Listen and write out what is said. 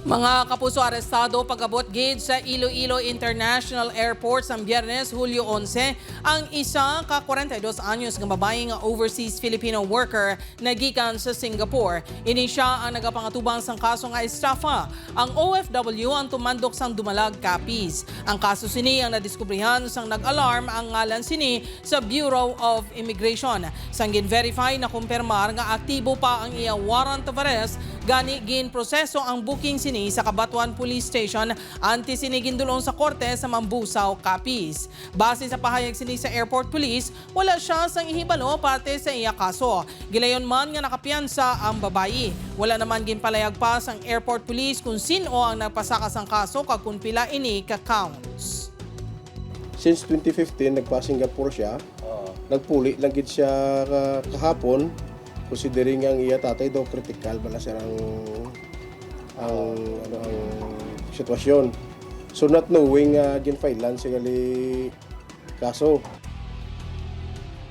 Mga kapuso, arestado pag-abot gate sa Iloilo International Airport sa Biyernes, Hulyo 11, ang isa ka 42 anyos ng babaeng overseas Filipino worker na gikan sa Singapore. Ini siya ang nagapangatubang sang kaso nga estafa. Ang OFW ang tumandok sang dumalag kapis. Ang kaso sini ang nadiskubrihan sang nag-alarm ang ngalan sini sa Bureau of Immigration. Sang gin-verify na kumpirmar nga aktibo pa ang iya warrant of arrest, gani gin-proseso ang booking sini sa Kabatuan Police Station anti sinigindulong sa korte sa Mambusaw, Capiz. Base sa pahayag sini sa Airport Police, wala siya sang ihibalo parte sa iya kaso. Gilayon man nga nakapiyansa ang babayi. Wala naman ginpalayag pa sang Airport Police kung sino ang nagpasaka sang kaso kag kung pila ini ka counts. Since 2015 nagpa-Singapore siya. Nagpuli lang gid siya kahapon. Considering ang iya tatay daw critical bala siya ang sitwasyon. So not knowing gin-file lang siya gali kaso.